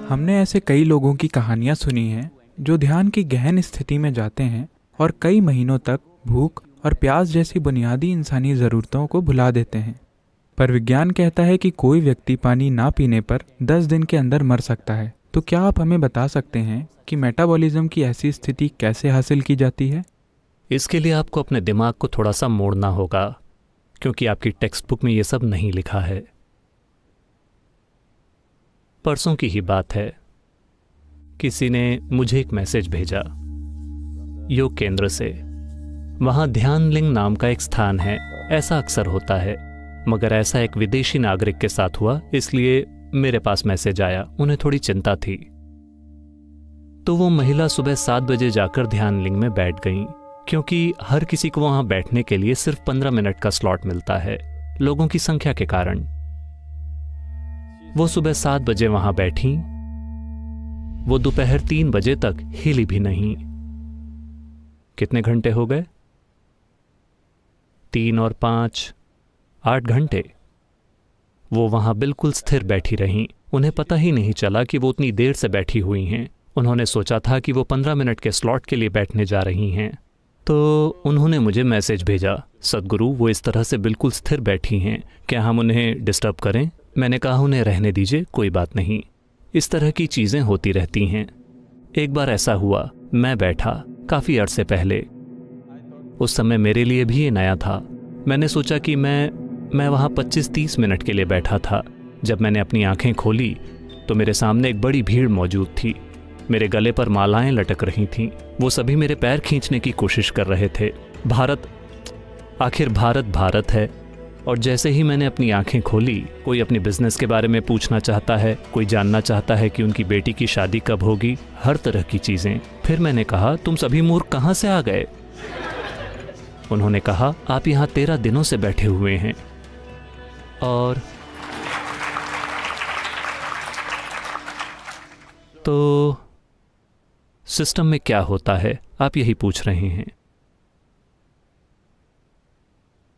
हमने ऐसे कई लोगों की कहानियां सुनी हैं जो ध्यान की गहन स्थिति में जाते हैं और कई महीनों तक भूख और प्यास जैसी बुनियादी इंसानी ज़रूरतों को भुला देते हैं। पर विज्ञान कहता है कि कोई व्यक्ति पानी ना पीने पर 10 दिन के अंदर मर सकता है। तो क्या आप हमें बता सकते हैं कि मेटाबॉलिज्म की ऐसी स्थिति कैसे हासिल की जाती है? इसके लिए आपको अपने दिमाग को थोड़ा सा मोड़ना होगा, क्योंकि आपकी टेक्स्ट बुक में ये सब नहीं लिखा है। परसों की ही बात है, किसी ने मुझे एक मैसेज भेजा योग केंद्र से। वहां ध्यानलिंग नाम का एक स्थान है। ऐसा अक्सर होता है, मगर ऐसा एक विदेशी नागरिक के साथ हुआ, इसलिए मेरे पास मैसेज आया। उन्हें थोड़ी चिंता थी, तो वो महिला सुबह 7 बजे जाकर ध्यानलिंग में बैठ गई, क्योंकि हर किसी को वहां बैठने के लिए सिर्फ 15 मिनट का स्लॉट मिलता है, लोगों की संख्या के कारण। वो सुबह 7 बजे वहां बैठी। वो दोपहर 3 बजे तक हिली भी नहीं। कितने घंटे हो गए? 3 और 5, 8 घंटे। वो वहां बिल्कुल स्थिर बैठी रहीं। उन्हें पता ही नहीं चला कि वो उतनी देर से बैठी हुई हैं। उन्होंने सोचा था कि वो 15 मिनट के स्लॉट के लिए बैठने जा रही हैं। तो उन्होंने मुझे मैसेज भेजा, सद्गुरु वो इस तरह से बिल्कुल स्थिर बैठी हैं, क्या हम उन्हें डिस्टर्ब करें? मैंने कहा उन्हें रहने दीजिए, कोई बात नहीं। इस तरह की चीज़ें होती रहती हैं। एक बार ऐसा हुआ, मैं बैठा काफ़ी अरसे पहले। उस समय मेरे लिए भी ये नया था। मैंने सोचा कि मैं वहाँ 25-30 मिनट के लिए बैठा था। जब मैंने अपनी आंखें खोली तो मेरे सामने एक बड़ी भीड़ मौजूद थी। मेरे गले पर मालाएं लटक रही थीं। वो सभी मेरे पैर खींचने की कोशिश कर रहे थे। आखिर भारत भारत है। और जैसे ही मैंने अपनी आंखें खोली, कोई अपनी बिजनेस के बारे में पूछना चाहता है, कोई जानना चाहता है कि उनकी बेटी की शादी कब होगी, हर तरह की चीज़ें। फिर मैंने कहा, तुम सभी मूर्ख कहाँ से आ गए? उन्होंने कहा, आप यहाँ 13 दिनों से बैठे हुए हैं। और तो सिस्टम में क्या होता है, आप यही पूछ रहे हैं।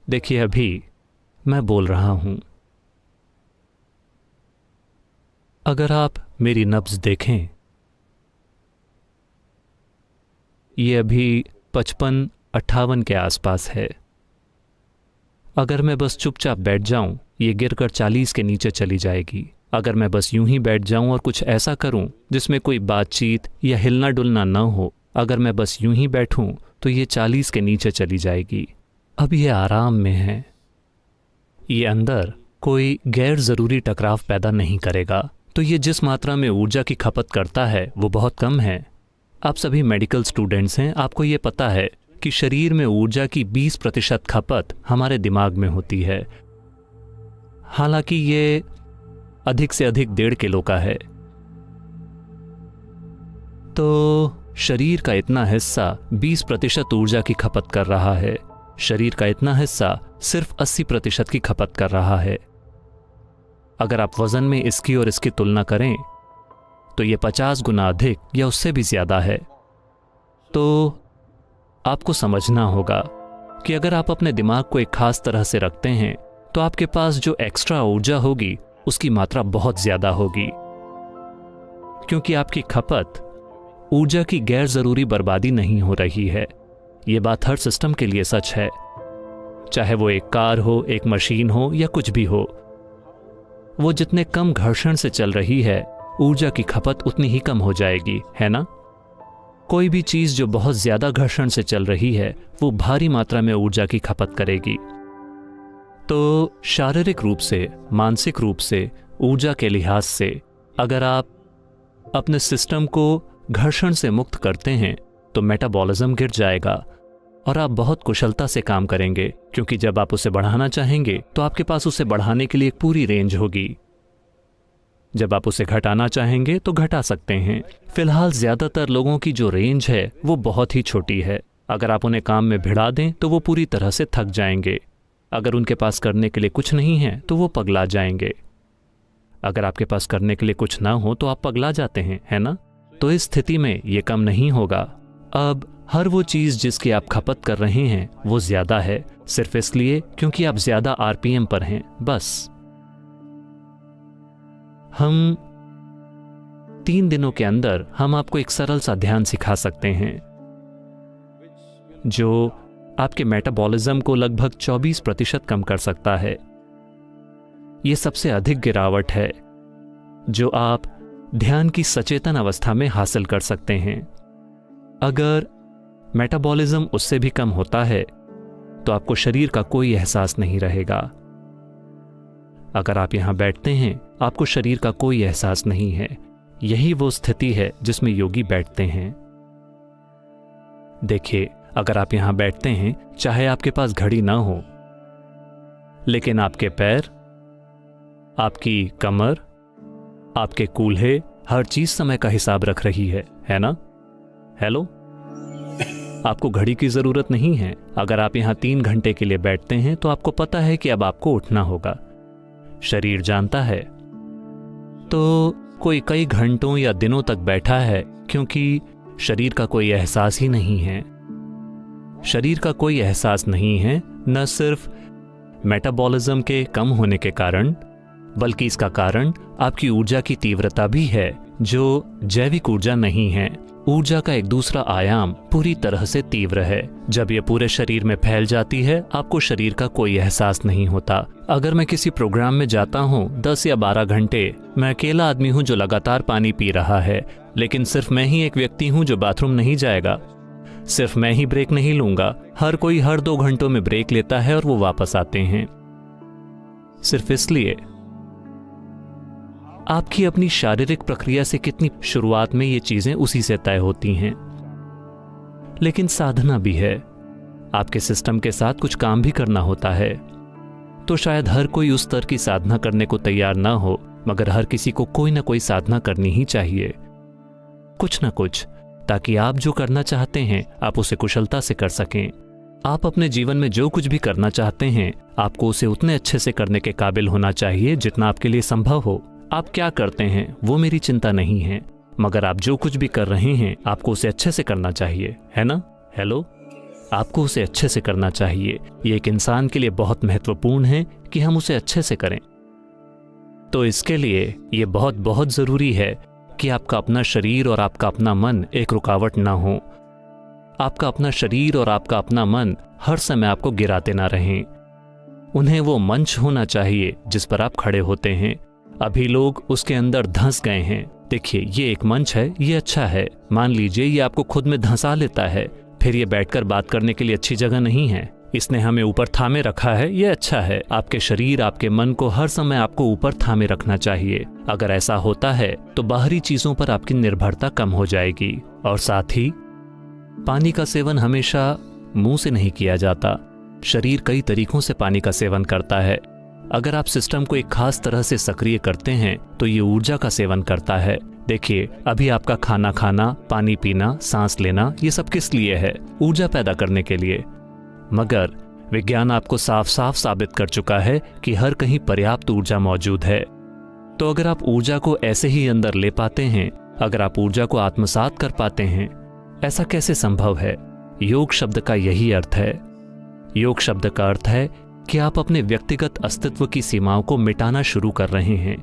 देखिए, अभी मैं बोल रहा हूं। अगर आप मेरी नब्ज देखें, ये अभी 55-58 के आसपास है। अगर मैं बस चुपचाप बैठ जाऊं, ये गिरकर 40 के नीचे चली जाएगी। अगर मैं बस यूं ही बैठ जाऊं और कुछ ऐसा करूं जिसमें कोई बातचीत या हिलना डुलना न हो, अगर मैं बस यूं ही बैठूं तो ये 40 के नीचे चली जाएगी। अब ये आराम में है। ये अंदर कोई गैर ज़रूरी टकराव पैदा नहीं करेगा। तो ये जिस मात्रा में ऊर्जा की खपत करता है वो बहुत कम है। आप सभी मेडिकल स्टूडेंट्स हैं, आपको ये पता है कि शरीर में ऊर्जा की 20% खपत हमारे दिमाग में होती है। हालांकि ये अधिक से अधिक 1.5 किलो का है। तो शरीर का इतना हिस्सा 20% ऊर्जा की खपत कर रहा है। शरीर का इतना हिस्सा सिर्फ 80% की खपत कर रहा है। अगर आप वजन में इसकी और इसकी तुलना करें तो ये 50 गुना अधिक या उससे भी ज्यादा है। तो आपको समझना होगा कि अगर आप अपने दिमाग को एक खास तरह से रखते हैं तो आपके पास जो एक्स्ट्रा ऊर्जा होगी उसकी मात्रा बहुत ज्यादा होगी, क्योंकि आपकी खपत ऊर्जा की गैर जरूरी बर्बादी नहीं हो रही है। यह बात हर सिस्टम के लिए सच है, चाहे वो एक कार हो, एक मशीन हो या कुछ भी हो। वो जितने कम घर्षण से चल रही है, ऊर्जा की खपत उतनी ही कम हो जाएगी, है ना? कोई भी चीज जो बहुत ज्यादा घर्षण से चल रही है वो भारी मात्रा में ऊर्जा की खपत करेगी। तो शारीरिक रूप से, मानसिक रूप से, ऊर्जा के लिहाज से अगर आप अपने सिस्टम को घर्षण से मुक्त करते हैं तो मेटाबॉलिज्म गिर जाएगा और आप बहुत कुशलता से काम करेंगे, क्योंकि जब आप उसे बढ़ाना चाहेंगे तो आपके पास उसे बढ़ाने के लिए एक पूरी रेंज होगी। जब आप उसे घटाना चाहेंगे तो घटा सकते हैं। फिलहाल ज्यादातर लोगों की जो रेंज है वो बहुत ही छोटी है। अगर आप उन्हें काम में भिड़ा दें तो वो पूरी तरह से थक जाएंगे। अगर उनके पास करने के लिए कुछ नहीं है तो वो पगला जाएंगे। अगर आपके पास करने के लिए कुछ ना हो तो आप पगला जाते हैं, है ना? तो इस स्थिति में ये कम नहीं होगा। अब हर वो चीज जिसकी आप खपत कर रहे हैं वो ज्यादा है, सिर्फ इसलिए क्योंकि आप ज्यादा आरपीएम पर हैं। बस हम 3 दिनों के अंदर हम आपको एक सरल सा ध्यान सिखा सकते हैं जो आपके मेटाबॉलिज्म को लगभग 24% कम कर सकता है। यह सबसे अधिक गिरावट है जो आप ध्यान की सचेतन अवस्था में हासिल कर सकते हैं। अगर मेटाबॉलिज्म उससे भी कम होता है तो आपको शरीर का कोई एहसास नहीं रहेगा। अगर आप यहां बैठते हैं, आपको शरीर का कोई एहसास नहीं है। यही वो स्थिति है जिसमें योगी बैठते हैं। देखिए, अगर आप यहां बैठते हैं, चाहे आपके पास घड़ी ना हो, लेकिन आपके पैर, आपकी कमर, आपके कूल्हे, हर चीज समय का हिसाब रख रही है ना? हेलो, आपको घड़ी की जरूरत नहीं है। अगर आप यहां 3 घंटे के लिए बैठते हैं तो आपको पता है कि अब आपको उठना होगा। शरीर जानता है। तो कोई कई घंटों या दिनों तक बैठा है क्योंकि शरीर का कोई एहसास ही नहीं है। शरीर का कोई एहसास नहीं है, न सिर्फ मेटाबॉलिज्म के कम होने के कारण, बल्कि इसका कारण आपकी ऊर्जा की तीव्रता भी है, जो जैविक ऊर्जा नहीं है। ऊर्जा का एक दूसरा आयाम पूरी तरह से तीव्र है। जब यह पूरे शरीर में फैल जाती है, आपको शरीर का कोई एहसास नहीं होता। अगर मैं किसी प्रोग्राम में जाता हूँ 10 या 12 घंटे, मैं अकेला आदमी हूँ जो लगातार पानी पी रहा है, लेकिन सिर्फ मैं ही एक व्यक्ति हूँ जो बाथरूम नहीं जाएगा। सिर्फ मैं ही ब्रेक नहीं लूंगा। हर कोई हर 2 घंटों में ब्रेक लेता है और वो वापस आते हैं। सिर्फ इसलिए आपकी अपनी शारीरिक प्रक्रिया से कितनी शुरुआत में ये चीजें उसी से तय होती हैं। लेकिन साधना भी है, आपके सिस्टम के साथ कुछ काम भी करना होता है। तो शायद हर कोई उस स्तर की साधना करने को तैयार ना हो, मगर हर किसी को कोई ना कोई साधना करनी ही चाहिए, कुछ ना कुछ, ताकि आप जो करना चाहते हैं आप उसे कुशलता से कर सकें। आप अपने जीवन में जो कुछ भी करना चाहते हैं, आपको उसे उतने अच्छे से करने के काबिल होना चाहिए जितना आपके लिए संभव हो। आप क्या करते हैं वो मेरी चिंता नहीं है, मगर आप जो कुछ भी कर रहे हैं आपको उसे अच्छे से करना चाहिए, है ना? हेलो, आपको उसे अच्छे से करना चाहिए। ये एक इंसान के लिए बहुत महत्वपूर्ण है कि हम उसे अच्छे से करें। तो इसके लिए ये बहुत बहुत जरूरी है कि आपका अपना शरीर और आपका अपना मन एक रुकावट ना हो। आपका अपना शरीर और आपका अपना मन हर समय आपको गिराते ना रहें। उन्हें वो मंच होना चाहिए जिस पर आप खड़े होते हैं। अभी लोग उसके अंदर धंस गए हैं। देखिए, ये एक मंच है, ये अच्छा है। मान लीजिए ये आपको खुद में धंसा लेता है, फिर ये बैठकर बात करने के लिए अच्छी जगह नहीं है। इसने हमें ऊपर थामे रखा है, ये अच्छा है। आपके शरीर, आपके मन को हर समय आपको ऊपर थामे रखना चाहिए। अगर ऐसा होता है तो बाहरी चीजों पर आपकी निर्भरता कम हो जाएगी। और साथ ही पानी का सेवन हमेशा मुंह से नहीं किया जाता। शरीर कई तरीकों से पानी का सेवन करता है। अगर आप सिस्टम को एक खास तरह से सक्रिय करते हैं तो ये ऊर्जा का सेवन करता है। देखिए, अभी आपका खाना खाना, पानी पीना, सांस लेना, ये सब किस लिए है? ऊर्जा पैदा करने के लिए। मगर विज्ञान आपको साफ साफ साबित कर चुका है कि हर कहीं पर्याप्त ऊर्जा मौजूद है। तो अगर आप ऊर्जा को ऐसे ही अंदर ले पाते हैं, अगर आप ऊर्जा को आत्मसात कर पाते हैं, ऐसा कैसे संभव है? योग शब्द का यही अर्थ है। योग शब्द का अर्थ है कि आप अपने व्यक्तिगत अस्तित्व की सीमाओं को मिटाना शुरू कर रहे हैं।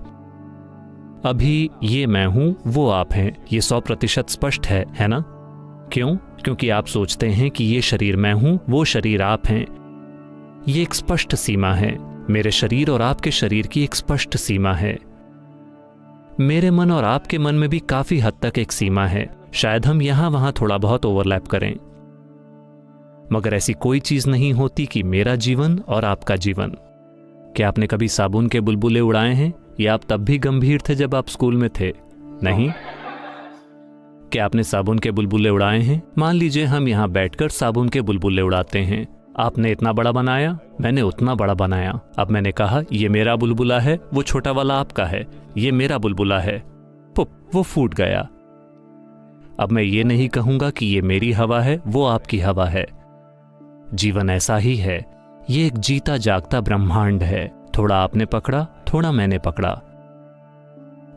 अभी ये मैं हूं, वो आप हैं, ये 100% स्पष्ट है ना? क्यों? क्योंकि आप सोचते हैं कि ये शरीर मैं हूं, वो शरीर आप हैं। ये एक स्पष्ट सीमा है। मेरे शरीर और आपके शरीर की एक स्पष्ट सीमा है। मेरे मन और आपके मन में भी काफी हद तक एक सीमा है। शायद हम यहां वहां थोड़ा बहुत ओवरलैप करें, मगर ऐसी कोई चीज नहीं होती कि मेरा जीवन और आपका जीवन। क्या आपने कभी साबुन के बुलबुले उड़ाए हैं? या आप तब भी गंभीर थे जब आप स्कूल में थे? नहीं। क्या आपने साबुन के बुलबुले उड़ाए हैं? मान लीजिए हम यहां बैठकर साबुन के बुलबुले उड़ाते हैं। आपने इतना बड़ा बनाया, मैंने उतना बड़ा बनाया। अब मैंने कहा ये मेरा बुलबुला है, वो छोटा वाला आपका है। ये मेरा बुलबुला है, पुप, वो फूट गया। अब मैं ये नहीं कहूंगा कि ये मेरी हवा है, वो आपकी हवा है। जीवन ऐसा ही है। ये एक जीता जागता ब्रह्मांड है। थोड़ा आपने पकड़ा, थोड़ा मैंने पकड़ा।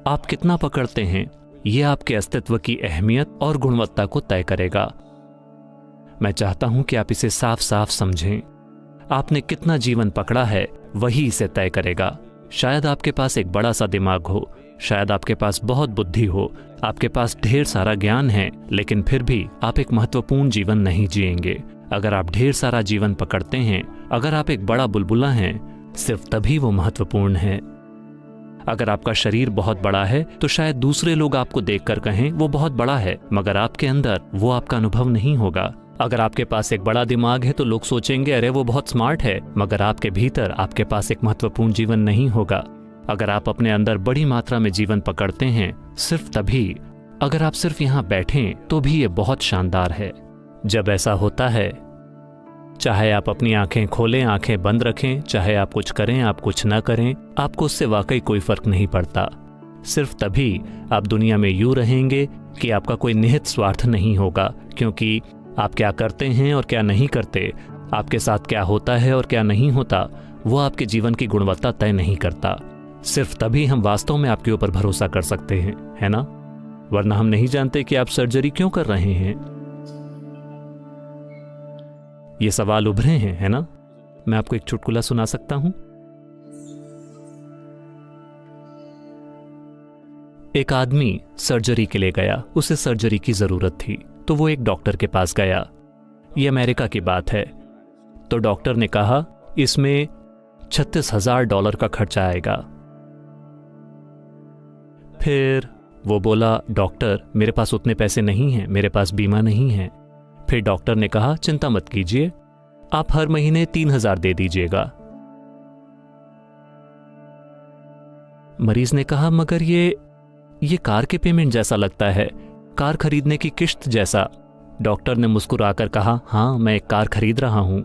आप कितना पकड़ते हैं, यह आपके अस्तित्व की अहमियत और गुणवत्ता को तय करेगा। मैं चाहता हूं कि आप इसे साफ साफ समझें। आपने कितना जीवन पकड़ा है, वही इसे तय करेगा। शायद आपके पास एक बड़ा सा दिमाग हो, शायद आपके पास बहुत बुद्धि हो, आपके पास ढेर सारा ज्ञान है, लेकिन फिर भी आप एक महत्वपूर्ण जीवन नहीं जिएंगे। अगर आप ढेर सारा जीवन पकड़ते हैं, अगर आप एक बड़ा बुलबुला हैं, सिर्फ तभी वो महत्वपूर्ण है। अगर आपका शरीर बहुत बड़ा है तो शायद दूसरे लोग आपको देखकर कहें वो बहुत बड़ा है, मगर आपके अंदर वो आपका अनुभव नहीं होगा। अगर आपके पास एक बड़ा दिमाग है तो लोग सोचेंगे अरे वो बहुत स्मार्ट है, मगर आपके भीतर आपके पास एक महत्वपूर्ण जीवन नहीं होगा। अगर आप अपने अंदर बड़ी मात्रा में जीवन पकड़ते हैं, सिर्फ तभी, अगर आप सिर्फ यहाँ बैठें तो भी ये बहुत शानदार है। जब ऐसा होता है, चाहे आप अपनी आंखें खोलें, आंखें बंद रखें, चाहे आप कुछ करें, आप कुछ ना करें, आपको उससे वाकई कोई फर्क नहीं पड़ता। सिर्फ तभी आप दुनिया में यूं रहेंगे कि आपका कोई निहित स्वार्थ नहीं होगा, क्योंकि आप क्या करते हैं और क्या नहीं करते, आपके साथ क्या होता है और क्या नहीं होता, वो आपके जीवन की गुणवत्ता तय नहीं करता। सिर्फ तभी हम वास्तव में आपके ऊपर भरोसा कर सकते हैं, है ना? वरना हम नहीं जानते कि आप सर्जरी क्यों कर रहे हैं। ये सवाल उभरे हैं, है ना? मैं आपको एक चुटकुला सुना सकता हूं। एक आदमी सर्जरी के लिए गया, उसे सर्जरी की जरूरत थी, तो वो एक डॉक्टर के पास गया। ये अमेरिका की बात है। तो डॉक्टर ने कहा इसमें $36,000 का खर्चा आएगा। फिर वो बोला डॉक्टर मेरे पास उतने पैसे नहीं हैं, मेरे पास बीमा नहीं है। फिर डॉक्टर ने कहा चिंता मत कीजिए, आप हर महीने 3,000 दे दीजिएगा। मरीज ने कहा मगर ये कार के पेमेंट जैसा लगता है, कार खरीदने की किश्त जैसा। डॉक्टर ने मुस्कुराकर कहा हाँ, मैं एक कार खरीद रहा हूं।